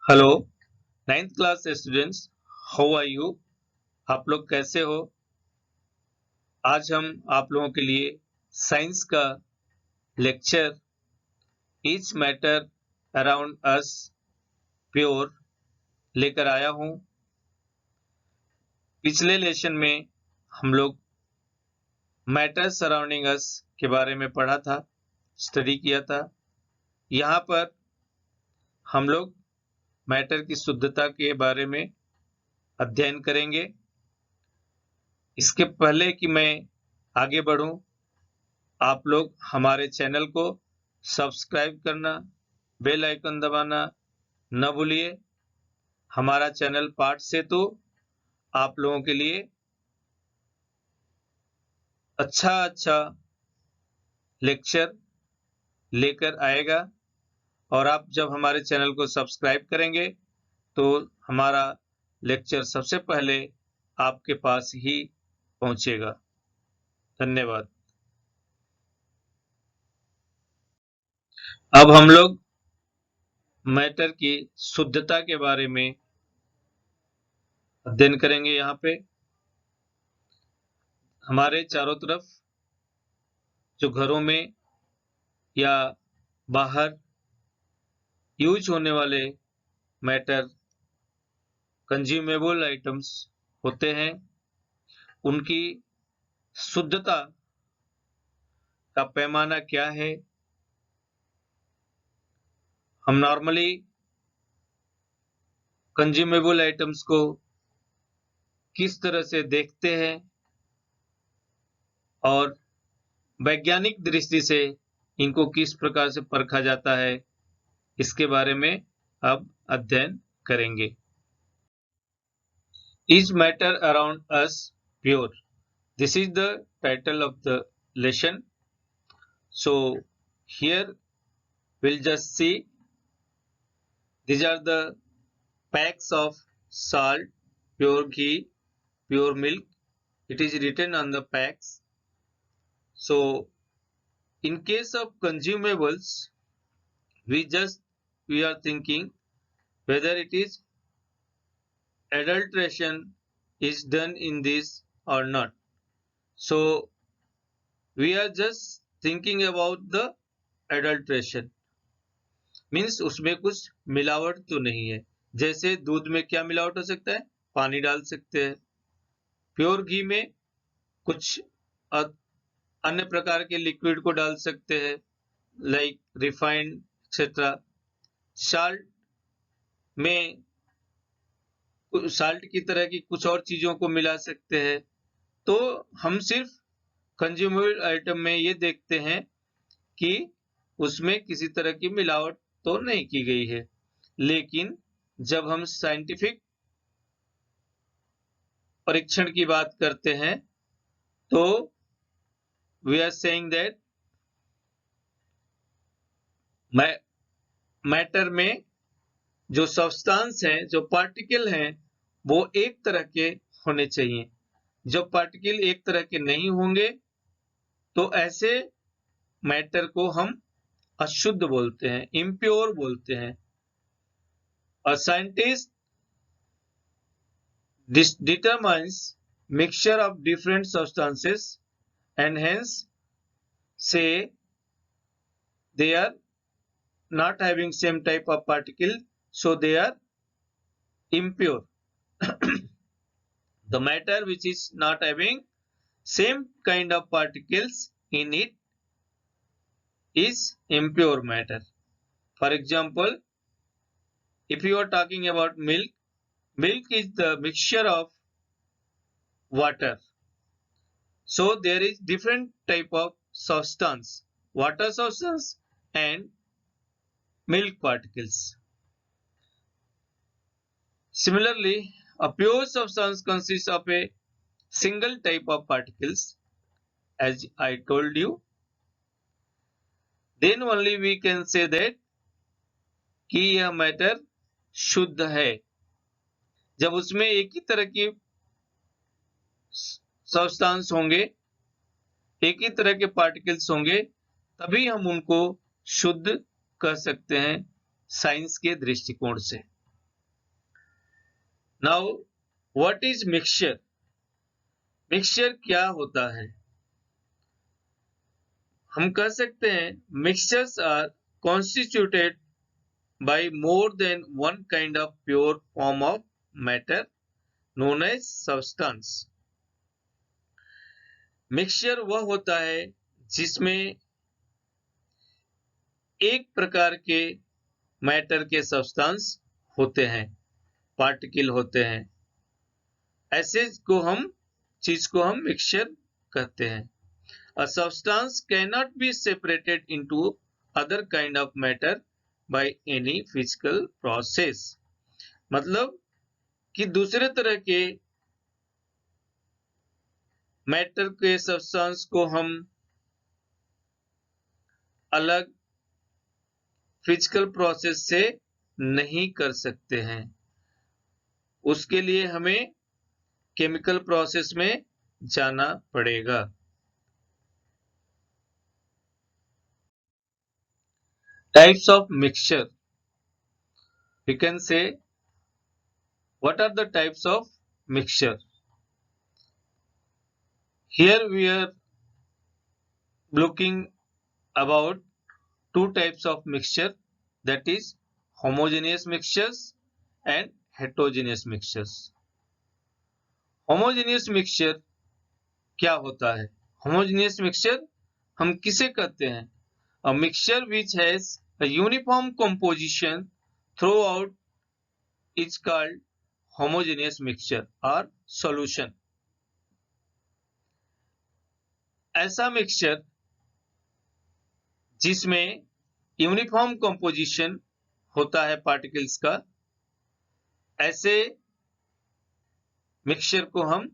Hello, 9th class students, how are you? आप लोग कैसे हो? आज हम आप लोगों के लिए साइंस का lecture each matter around us pure लेकर आया हूं। पिछले लेसन में हम लोग मैटर सराउंडिंग अस के बारे में पढ़ा था, स्टडी किया था। यहाँ पर हम लोग मैटर की शुद्धता के बारे में अध्ययन करेंगे। इसके पहले कि मैं आगे बढ़ूं, आप लोग हमारे चैनल को सब्सक्राइब करना, बेल आइकन दबाना न भूलिए। हमारा चैनल पाठ सेतु आप लोगों के लिए अच्छा लेक्चर लेकर आएगा और आप जब हमारे चैनल को सब्सक्राइब करेंगे तो हमारा लेक्चर सबसे पहले आपके पास ही पहुंचेगा। धन्यवाद। अब हम लोग मैटर की शुद्धता के बारे में अध्ययन करेंगे। यहाँ पे हमारे चारों तरफ जो घरों में या बाहर यूज होने वाले मैटर कंज्यूमेबल आइटम्स होते हैं, उनकी शुद्धता का पैमाना क्या है। हम नॉर्मली कंज्यूमेबल आइटम्स को किस तरह से देखते हैं और वैज्ञानिक दृष्टि से इनको किस प्रकार से परखा जाता है, इसके बारे में अब अध्ययन करेंगे। Is matter around us pure? This is the title of the lesson. So here we'll just see these are the packs of salt, pure ghee, pure milk. It is written on the packs. So in case of consumables, we are thinking whether it is adulteration is done in this or not. So we are just thinking about the adulteration, means उसमें कुछ मिलावट तो नहीं है। जैसे दूध में क्या मिलावट हो सकता है? पानी डाल सकते हैं। प्योर घी में कुछ अन्य प्रकार के लिक्विड को डाल सकते हैं, लाइक रिफाइंड एक्सेट्रा। साल्ट में साल्ट की तरह की कुछ और चीजों को मिला सकते हैं। तो हम सिर्फ कंज्यूमेबल आइटम में ये देखते हैं कि उसमें किसी तरह की मिलावट तो नहीं की गई है। लेकिन जब हम साइंटिफिक परीक्षण की बात करते हैं तो we are saying that matter में जो सब्सटेंस हैं, जो पार्टिकल हैं, वो एक तरह के होने चाहिए। जब पार्टिकल एक तरह के नहीं होंगे तो ऐसे मैटर को हम अशुद्ध बोलते हैं, इम्प्योर बोलते हैं। A scientist determines mixture of different substances and hence say they are not having same type of particle, so they are impure. The matter which is not having same kind of particles in it is impure matter. For example, if you are talking about milk, milk is the mixture of water. So there is different type of substance, water substance and milk particles. Similarly, a pure substance consists of a single type of particles, as I told you. Then only we can say that कि यह matter शुद्ध है। जब उसमें एक ही तरह की substance होंगे, एक ही तरह के पार्टिकल्स होंगे, तभी हम उनको शुद्ध कह सकते हैं साइंस के दृष्टिकोण से। Now what is mixture? Mixture क्या होता है? हम कह सकते हैं mixtures are constituted by more than one kind of pure form of matter known as substance. Mixture वह होता है जिसमें एक प्रकार के मैटर के सब्सटेंस होते हैं, पार्टिकल होते हैं, ऐसे चीज को हम मिक्सचर कहते हैं। A substance cannot be separated into other kind of matter by any physical process. मतलब कि दूसरे तरह के मैटर के सब्सटेंस को हम अलग फिजिकल प्रोसेस से नहीं कर सकते हैं। उसके लिए हमें केमिकल प्रोसेस में जाना पड़ेगा। Types of mixture, we can say what are the types of mixture. Here we are looking about two types of mixture, that is homogeneous mixtures and heterogeneous mixtures. homogeneous mixture क्या होता है? homogeneous mixture हम किसे कहते हैं? A mixture which has a uniform composition throughout is called homogeneous mixture or solution. ऐसा mixture जिसमें uniform composition होता है पार्टिकल्स का, ऐसे मिक्सचर को हम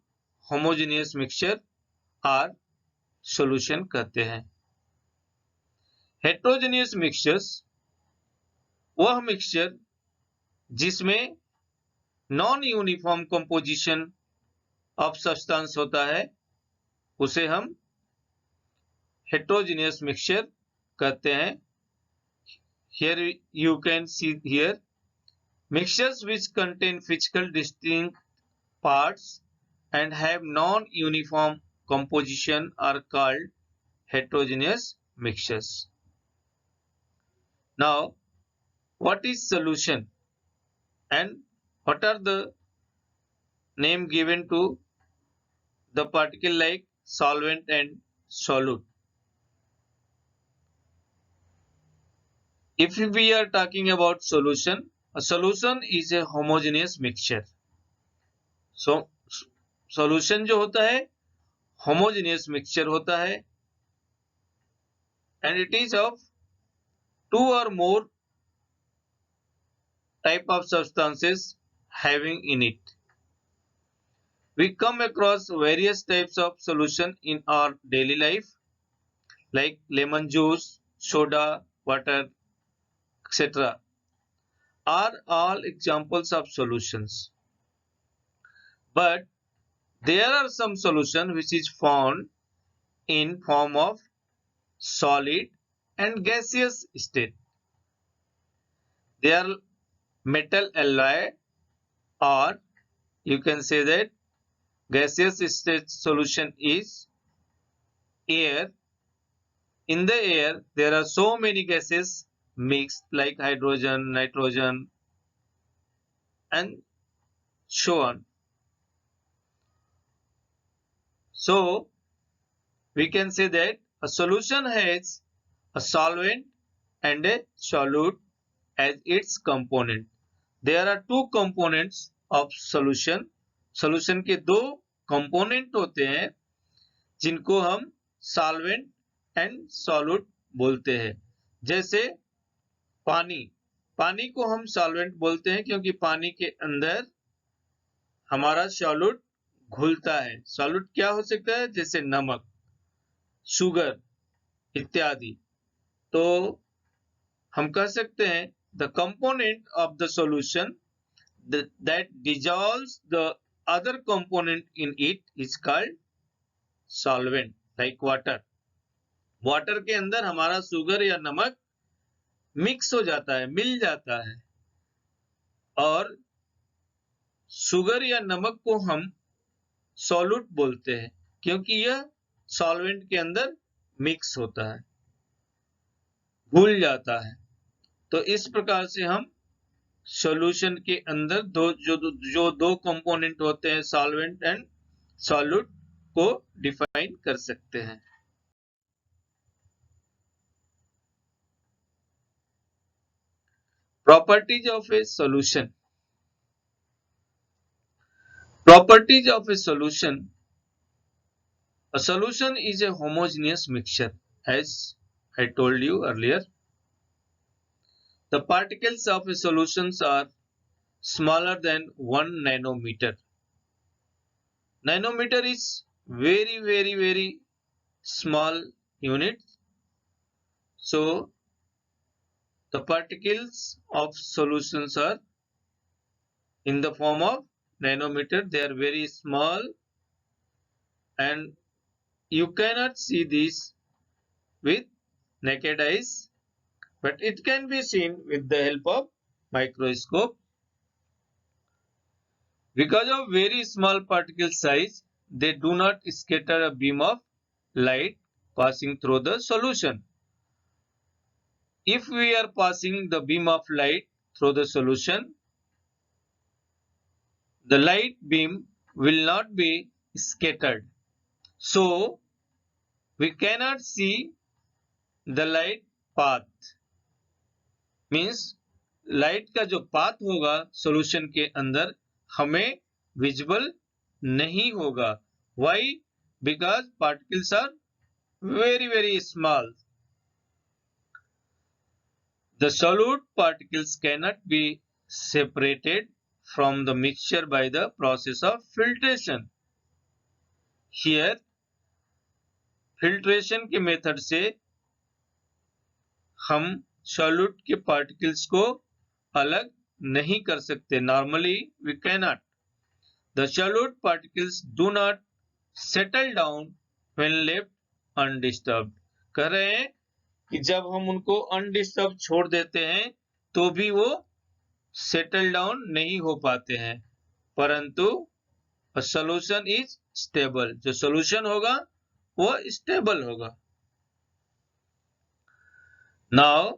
होमोजेनियस मिक्सचर और सॉल्यूशन कहते हैं। हेट्रोजेनियस मिक्सचर्स वह मिक्सचर जिसमें non uniform composition of substance होता है, उसे हम हेट्रोजेनियस मिक्सचर कहते हैं। Here you can see here mixtures which contain physical distinct parts and have non-uniform composition are called heterogeneous mixtures. Now, what is solution and what are the name given to the particle like solvent and solute? If we are talking about solution, a solution is a homogeneous mixture. So solution जो होता है homogeneous mixture होता है and it is of two or more type of substances having in it. We come across various types of solution in our daily life like lemon juice, soda, water, etc. are all examples of solutions. But there are some solution which is found in form of solid and gaseous state. They are metal alloy, or you can say that gaseous state solution is air. In the air, there are so many gases mixed like hydrogen, nitrogen, and so on. So, we can say that a solution has a solvent and a solute as its component. There are two components of solution. Solution के दो component होते हैं जिनको हम solvent and solute बोलते हैं। जैसे पानी को हम solvent बोलते हैं क्योंकि पानी के अंदर हमारा solute घुलता है। solute क्या हो सकता है? जैसे नमक, शुगर इत्यादि। तो हम कह सकते हैं the component of the solution that dissolves the other component in it is called solvent, like water. Water के अंदर हमारा शुगर या नमक मिक्स हो जाता है, मिल जाता है, और शुगर या नमक को हम सॉल्यूट बोलते हैं क्योंकि यह सॉल्वेंट के अंदर मिक्स होता है, घुल जाता है। तो इस प्रकार से हम सॉल्यूशन के अंदर जो दो कंपोनेंट होते हैं, सॉल्वेंट एंड सॉल्यूट, को डिफाइन कर सकते हैं। Properties of a solution. Properties of a solution. A solution is a homogeneous mixture, as I told you earlier. The particles of a solution are smaller than 1 nanometer. Nanometer is very small unit. So the particles of solutions are in the form of nanometer. They are very small and you cannot see these with naked eyes, but it can be seen with the help of microscope. Because of very small particle size, they do not scatter a beam of light passing through the solution. If we are passing the beam of light through the solution, the light beam will not be scattered. So, we cannot see the light path. Means, light का जो path होगा solution के अंदर हमें visible नहीं होगा। Why? Because particles are very small. The solute particles cannot be separated from the mixture by the process of filtration. Here, filtration के method से हम solute के particles को अलग नहीं कर सकते। Normally, we cannot. The solute particles do not settle down when left undisturbed. कह रहे हैं कि जब हम उनको अनडिस्टर्ब छोड़ देते हैं तो भी वो सेटल डाउन नहीं हो पाते हैं, परंतु सॉल्यूशन इज स्टेबल। जो सॉल्यूशन होगा वो स्टेबल होगा। नाउ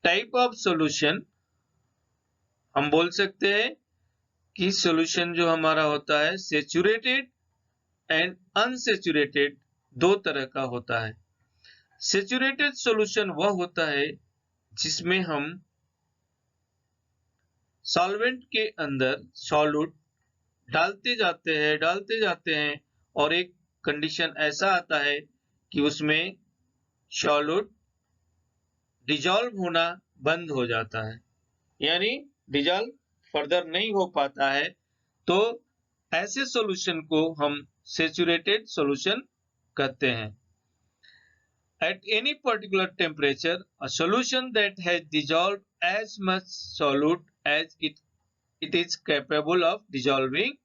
टाइप ऑफ सॉल्यूशन, हम बोल सकते हैं कि सॉल्यूशन जो हमारा होता है सैचुरेटेड एंड अनसैचुरेटेड दो तरह का होता है। सैचुरेटेड सॉल्यूशन वह होता है जिसमें हम सॉल्वेंट के अंदर सॉल्यूट डालते जाते हैं और एक कंडीशन ऐसा आता है कि उसमें सॉल्यूट डिजॉल्व होना बंद हो जाता है, यानी डिजॉल्व फर्दर नहीं हो पाता है। तो ऐसे सॉल्यूशन को हम सैचुरेटेड सॉल्यूशन कहते हैं। At any particular temperature, a solution that has dissolved as much solute as it is capable of dissolving,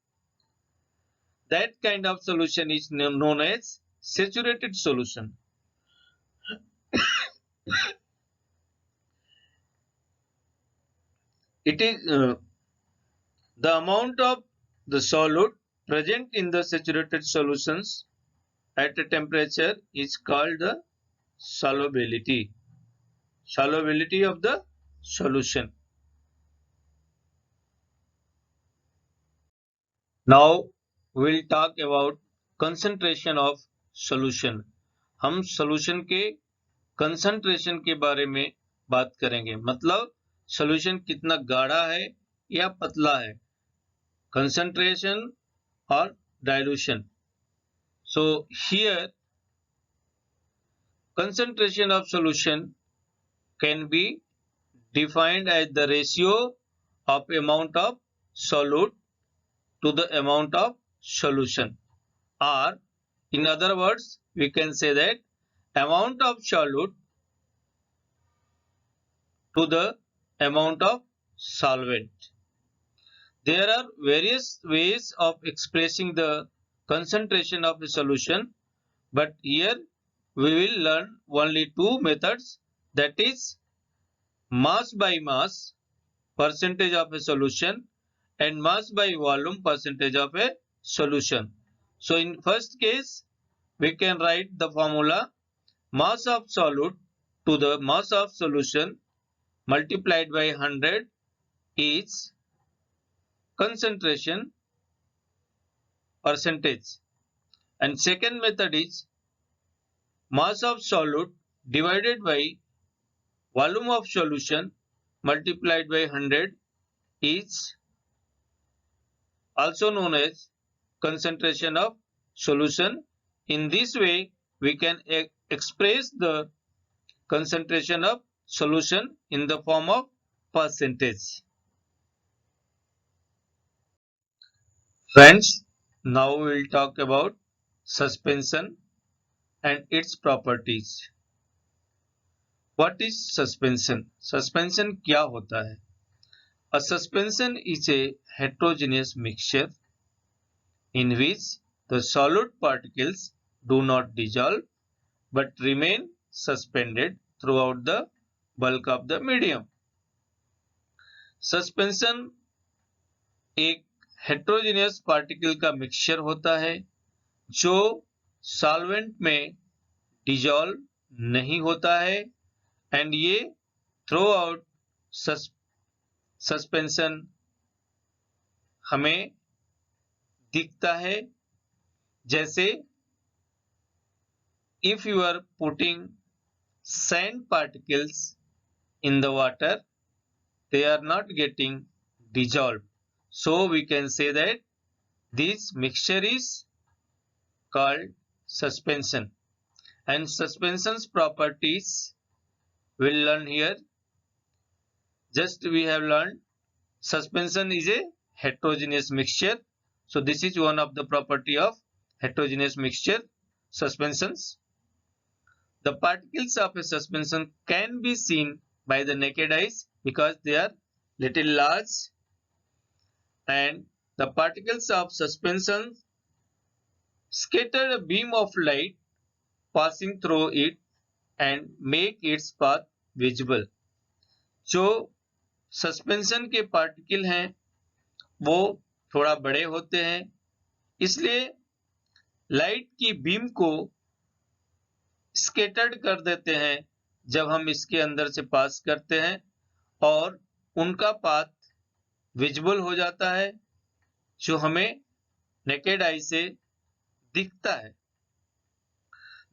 that kind of solution is known as saturated solution. It is the amount of the solute present in the saturated solutions at a temperature is called the solubility of the solution. Now we'll talk about concentration of solution. हम solution के concentration के बारे में बात करेंगे, मतलब solution कितना गाढ़ा है या पतला है, concentration और dilution. So here concentration of solution can be defined as the ratio of amount of solute to the amount of solution, or in other words we can say that amount of solute to the amount of solvent. There are various ways of expressing the concentration of a solution, but here we will learn only two methods, that is mass by mass, percentage of a solution, and mass by volume percentage of a solution. So in first case, we can write the formula mass of solute to the mass of solution multiplied by 100 is concentration percentage. And second method is mass of solute divided by volume of solution multiplied by 100 is also known as concentration of solution. In this way, we can express the concentration of solution in the form of percentage. Friends, now we will talk about suspension and its properties. What is suspension? Suspension क्या होता है? A suspension is a heterogeneous mixture in which the solute particles do not dissolve but remain suspended throughout the bulk of the medium. Suspension एक heterogeneous particle का mixture होता है जो solvent में dissolve नहीं होता है एंड ये थ्रू आउट सस्पेंशन हमें दिखता है. जैसे if you are putting sand particles in the water, they are not getting dissolved. So we can say that this mixture is called suspension. And suspension's properties we'll learn here. Just we have learned suspension is a heterogeneous mixture. So this is one of the property of heterogeneous mixture, suspensions. The particles of a suspension can be seen by the naked eyes because they are little large, and the particles of suspension scatter a beam of light passing through it and make its path visible. जो suspension के particle हैं वो थोड़ा बड़े होते हैं, इसलिए light की बीम को स्केटर्ड कर देते हैं जब हम इसके अंदर से पास करते हैं और उनका पाथ विजिबल हो जाता है जो हमें नेकेड आई से दिखता है.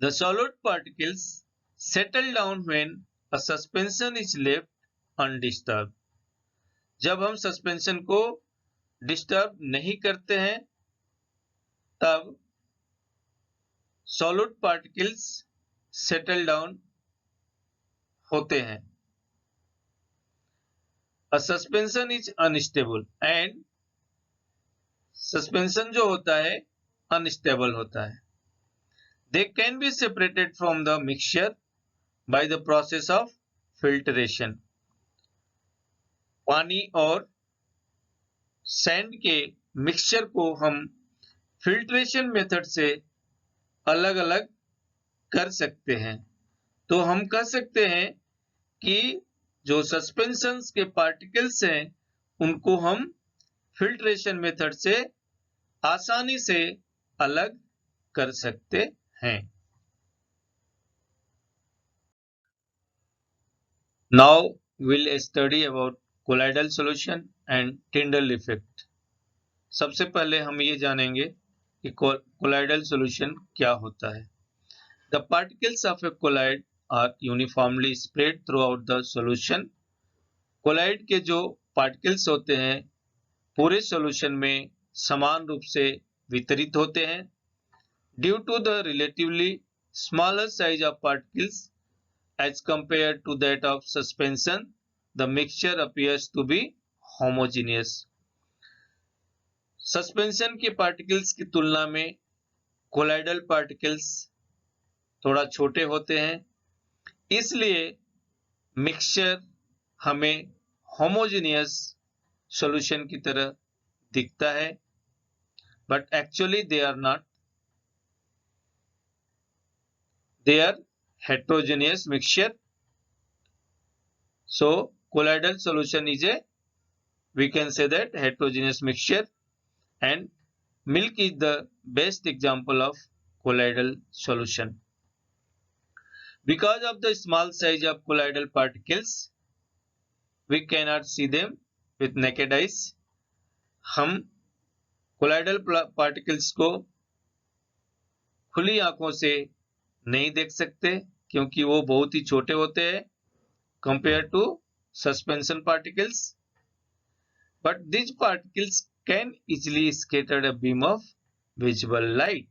The solute particles settle down when a suspension is left undisturbed. जब हम सस्पेंशन को डिस्टर्ब नहीं करते हैं तब solute particles settle down होते हैं. A suspension is unstable and suspension जो होता है unstable होता है. They can be separated from the mixture by the process of filtration. पानी और सैंड के मिक्सचर को हम फिल्ट्रेशन मेथड से अलग अलग कर सकते हैं. तो हम कह सकते हैं कि जो सस्पेंशंस के पार्टिकल्स हैं उनको हम फिल्ट्रेशन मेथड से आसानी से अलग कर सकते हैं. Now we'll study about colloidal solution and Tyndall effect. सबसे पहले हम ये जानेंगे कि colloidal solution क्या होता है. The particles of a colloid are uniformly spread throughout the solution. colloid के जो particles होते हैं पूरे solution में समान रूप से वितरित होते हैं. Due to the relatively smaller size of particles as compared to that of suspension, the mixture appears to be homogeneous. Suspension के पार्टिकल्स की तुलना में कोलाइडल पार्टिकल्स थोड़ा छोटे होते हैं, इसलिए मिक्सचर हमें होमोजेनियस सॉल्यूशन की तरह दिखता है, but actually they are not. They are heterogeneous mixture. So colloidal solution is a we can say that heterogeneous mixture, and milk is the best example of colloidal solution. Because of the small size of colloidal particles, we cannot see them with naked eyes. हम colloidal particles को खुली आंखों से नहीं देख सकते क्योंकि वो बहुत ही छोटे होते हैं compared to suspension particles. But these particles can easily scatter a beam of visible light.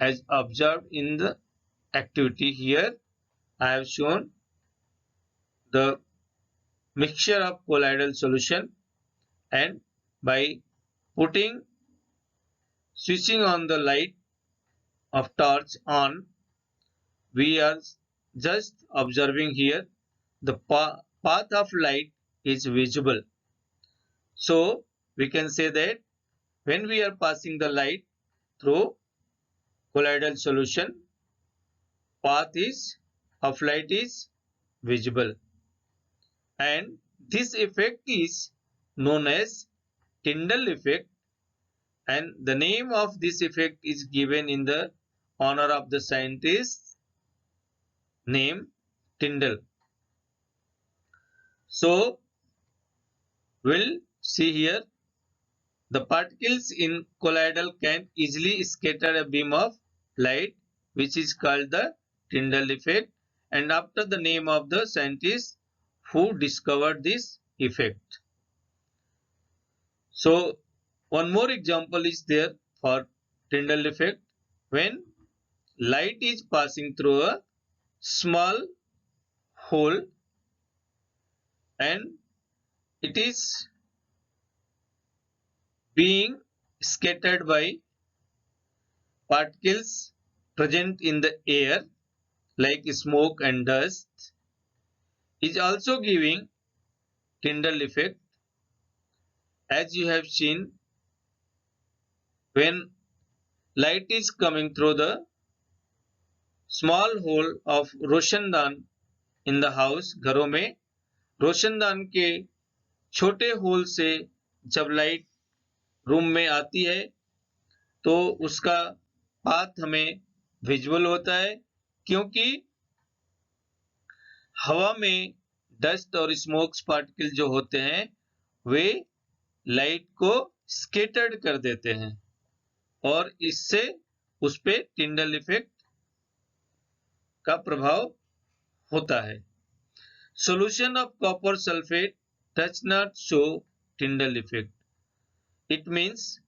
As observed in the activity here, I have shown the mixture of colloidal solution, and by switching on the light of torch on, we are just observing here the path of light is visible. So we can say that when we are passing the light through colloidal solution, path of light is visible, and this effect is known as Tyndall effect, and the name of this effect is given in the honor of the scientist named Tyndall. So we'll see here the particles in colloidal can easily scatter a beam of light, which is called the Tyndall effect, and after the name of the scientist who discovered this effect. So one more example is there for Tyndall effect. When light is passing through a small hole and it is being scattered by particles present in the air like smoke and dust, is also giving Tyndall effect. As you have seen, when light is coming through the small hole of रोशनदान in the house, घरों में रोशनदान के छोटे whole से जब light room में आती है तो उसका पाथ हमें विजुअल होता है क्योंकि हवा में डस्ट और स्मोक्स पार्टिकल जो होते हैं वे लाइट को स्कैटर्ड कर देते हैं और इससे उस पे टिंडल इफेक्ट का प्रभाव होता है. Solution of copper sulfate does not show Tyndall effect. It means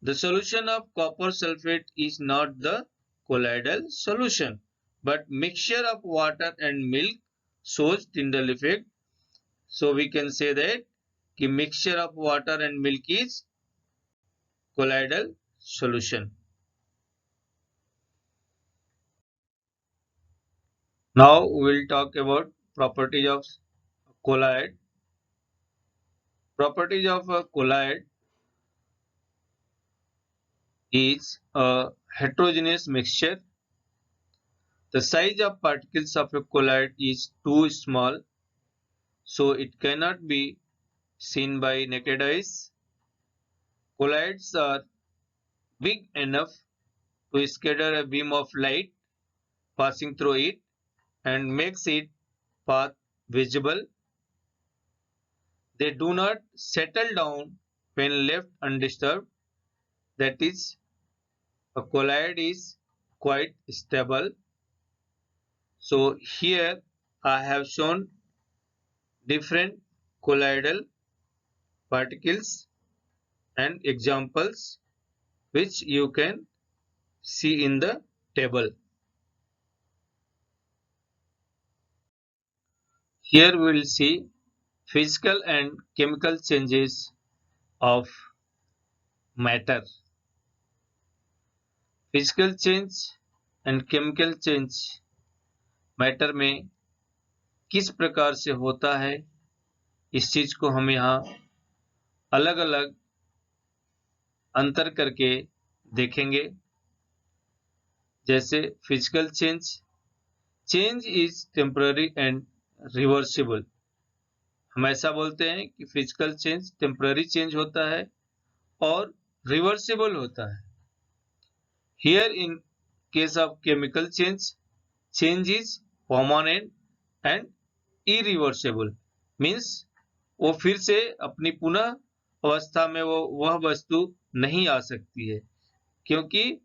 the solution of copper sulfate is not the colloidal solution, but mixture of water and milk shows Tyndall effect. So we can say that the mixture of water and milk is colloidal solution. Now we will talk about properties of colloid. Properties of a colloid is a heterogeneous mixture. The size of particles of a colloid is too small, so it cannot be seen by naked eyes. Colloids are big enough to scatter a beam of light passing through it and makes its path visible. They do not settle down when left undisturbed. That is, a colloid is quite stable. So here I have shown different colloidal particles and examples which you can see in the table. Here we will see physical and chemical changes of matter. Physical change and chemical change matter में किस प्रकार से होता है, इस चीज को हम यहाँ अलग अलग अंतर करके देखेंगे. जैसे physical change is temporary and reversible. हम ऐसा बोलते हैं कि फिजिकल चेंज टेम्पररी चेंज होता है और रिवर्सिबल होता है। Here in case of chemical change, change is permanent and irreversible. Means वो फिर से अपनी पुनः अवस्था में वह वस्तु नहीं आ सकती है, क्योंकि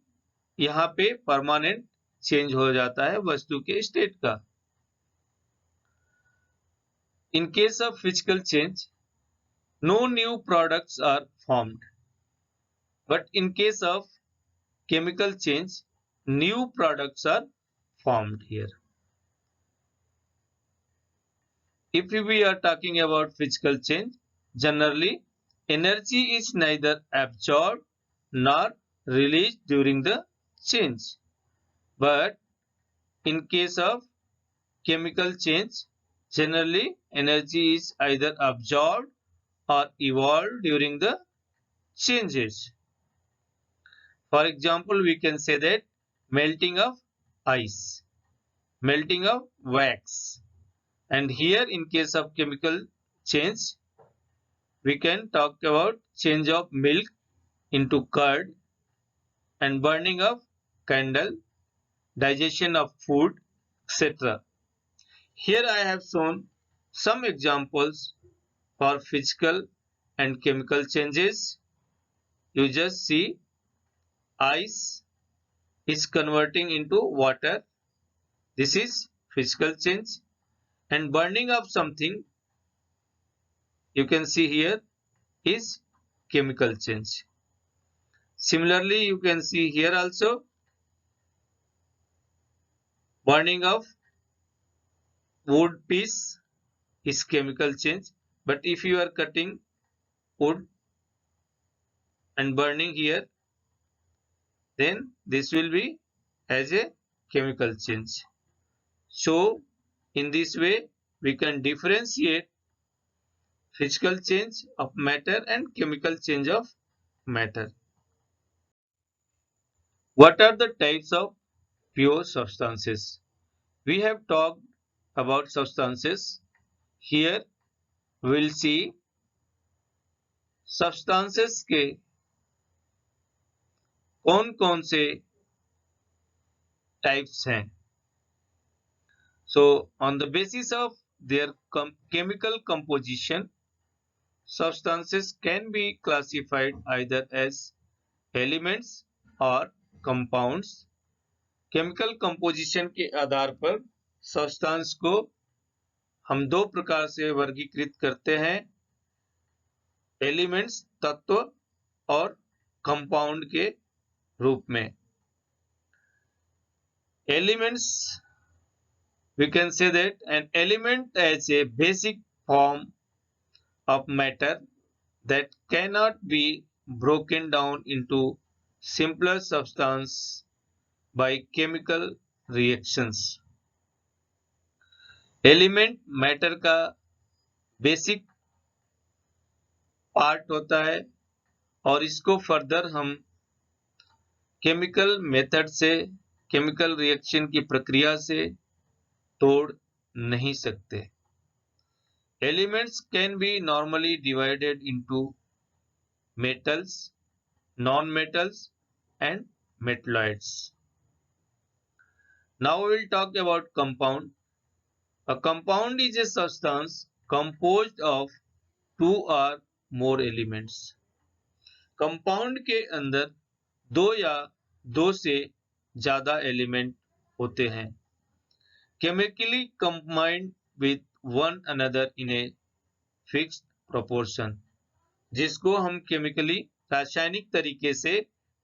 यहाँ पे परमानेंट चेंज हो जाता है वस्तु के स्टेट का। In case of physical change, no new products are formed. But in case of chemical change, new products are formed here. If we are talking about physical change, generally energy is neither absorbed nor released during the change. But in case of chemical change, generally energy is either absorbed or evolved during the changes. For example, we can say that melting of ice, melting of wax. And here in case of chemical change, we can talk about change of milk into curd and burning of candle, digestion of food, etc. Here I have shown some examples for physical and chemical changes. You just see ice is converting into water. This is physical change, and burning of something you can see here is chemical change. Similarly, you can see here also burning of wood piece is chemical change, but if you are cutting wood and burning here, then this will be as a chemical change. So in this way we can differentiate physical change of matter and chemical change of matter. What are the types of pure substances? We have talked about substances. Here we will see substances के कौन कौन से types हैं. So on the basis of their chemical composition, substances can be classified either as elements or compounds. Chemical composition के आधार पर substance को हम दो प्रकार से वर्गीकृत करते हैं, elements तत्व और compound के रूप में. Elements, we can say that an element as a basic form of matter that cannot be broken down into simpler substance by chemical reactions. Element matter का basic part होता है और इसको further हम chemical method से, chemical reaction की प्रक्रिया से तोड़ नहीं सकते. Elements can be normally divided into metals, non-metals and metalloids. Now we will talk about compound. A compound is a substance composed of two or more elements. Compound के अंदर दो या दो से ज्यादा एलिमेंट होते हैं. Chemically combined with one another in a fixed proportion, जिसको हम केमिकली रासायनिक तरीके से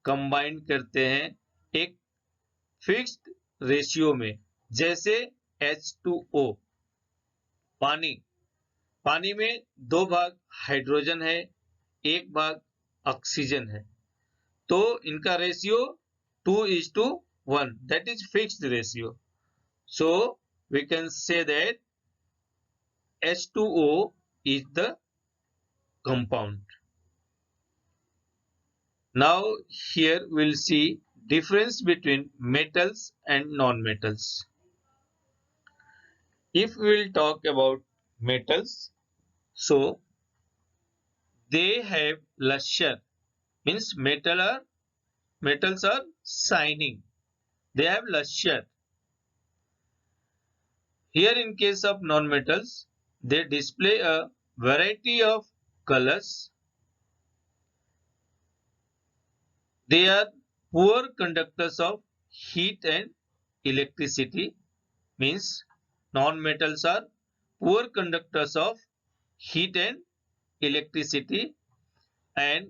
कंबाइन करते हैं एक फिक्स्ड रेशियो में. जैसे H2O, पानी, पानी में दो भाग हाइड्रोजन है, एक भाग ऑक्सीजन है, तो इनका ratio 2:1, that is fixed ratio. So we can say that H2O is the compound. Now here we'll see difference between metals and non-metals. If we'll talk about metals, So they have luster, means metals are shining. They have luster. Here in case of non-metals, they display a variety of colors. They are poor conductors of heat and electricity, means non-metals are poor conductors of heat and electricity, and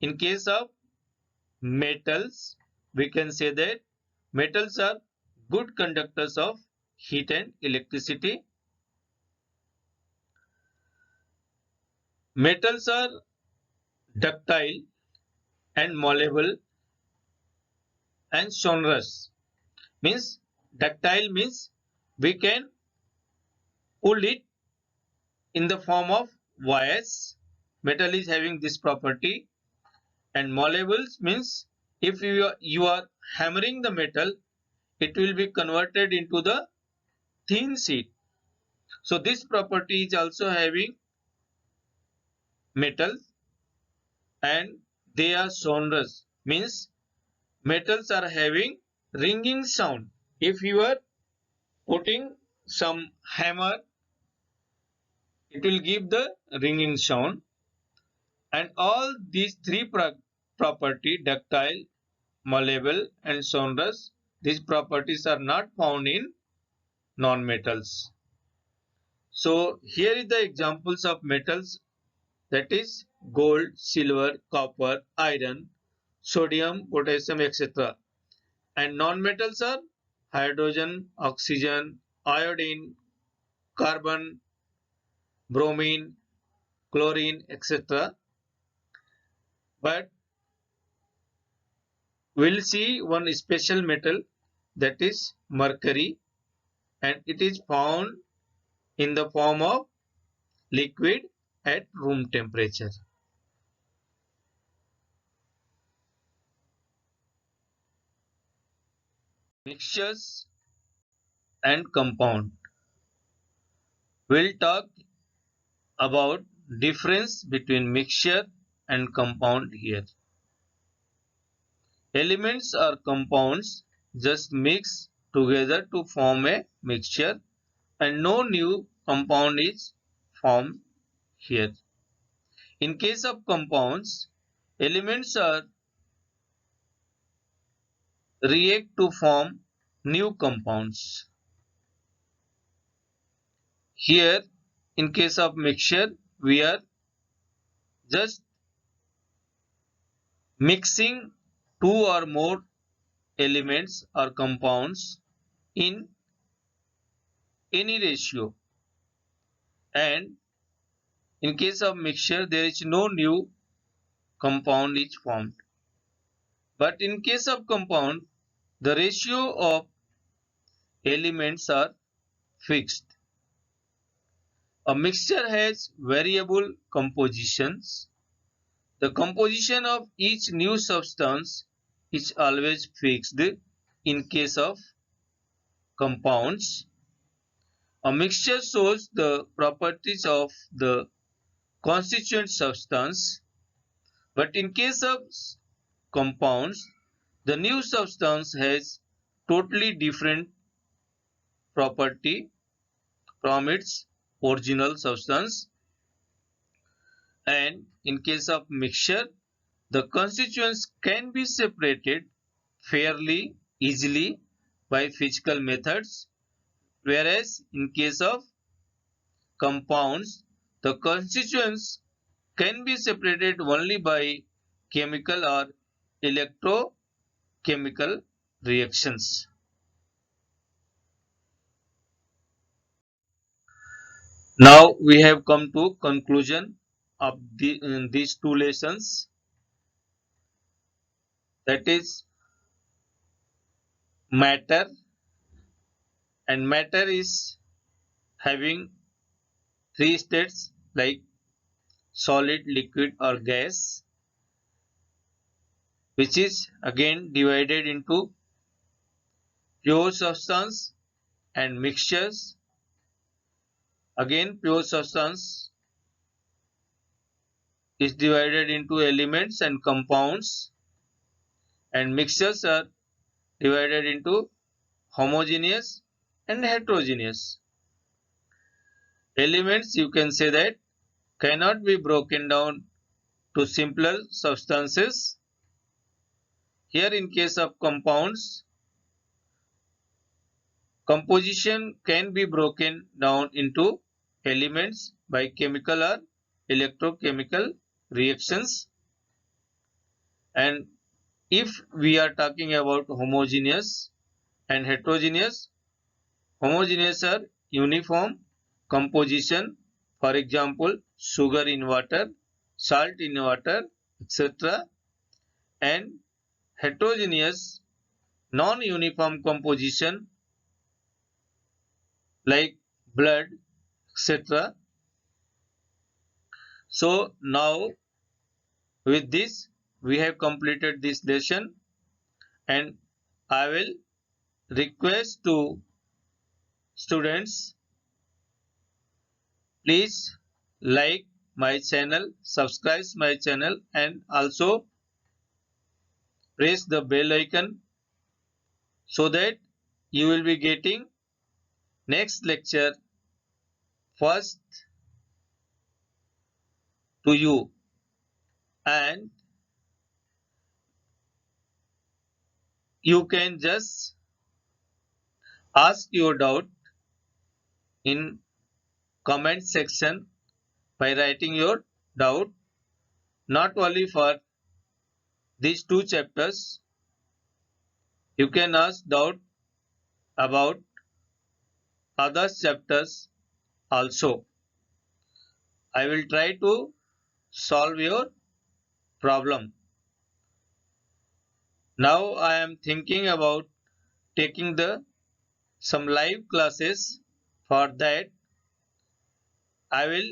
in case of metals we can say that metals are good conductors of heat and electricity. Metals are ductile and malleable and sonorous, means ductile means we can pull it in the form of wires. Metal is having this property. And malleable means if you are hammering the metal, it will be converted into the thin sheet. So this property is also having metals, and they are sonorous, means metals are having ringing sound. If you are putting some hammer, it will give the ringing sound. And all these three property, ductile, malleable and sonorous, these properties are not found in non-metals. So here is the examples of metals, that is gold, silver, copper, iron, sodium, potassium, etc. And non-metals are hydrogen, oxygen, iodine, carbon, bromine, chlorine, etc. But we'll see one special metal, that is mercury, and it is found in the form of liquid at room temperature. Mixtures and compound. We'll talk about difference between mixture and compound here. Elements or compounds just mix together to form a mixture, and no new compound is formed here. In case of compounds, elements are react to form new compounds. Here, in case of mixture, we are just mixing two or more elements or compounds in any ratio, and in case of mixture there is no new compound is formed. But in case of compound, the ratio of elements are fixed. A mixture has variable compositions. The composition of each new substance is always fixed. In case of compounds, a mixture shows the properties of the constituent substance, but in case of compounds, the new substance has totally different property from its original substance. And in case of mixture, the constituents can be separated fairly easily by physical methods, whereas in case of compounds, the constituents can be separated only by chemical or electrochemical reactions. Now we have come to conclusion of these two lessons, that is matter, and matter is having three states like solid, liquid or gas, which is again divided into pure substance and mixtures, again pure substance is divided into elements and compounds, and mixtures are divided into homogeneous and heterogeneous. Elements, you can say that, cannot be broken down to simpler substances. Here in case of compounds, composition can be broken down into elements by chemical or electrochemical reactions. And if we are talking about homogeneous and heterogeneous, homogeneous are uniform composition, for example, sugar in water, salt in water, etc. And heterogeneous, non-uniform composition like blood, etc. So now with this we have completed this lesson, and I will request to students, please like my channel, subscribe my channel, and also press the bell icon so that you will be getting next lecture first to you. And you can just ask your doubt in comment section by writing your doubt, not only for these two chapters. You can ask doubt about other chapters also. I will try to solve your problem. Now I am thinking about taking some live classes. For that, I will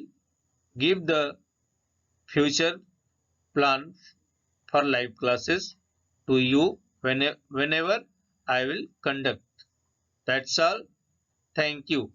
give the future plan for live classes to you whenever I will conduct. That's all. Thank you.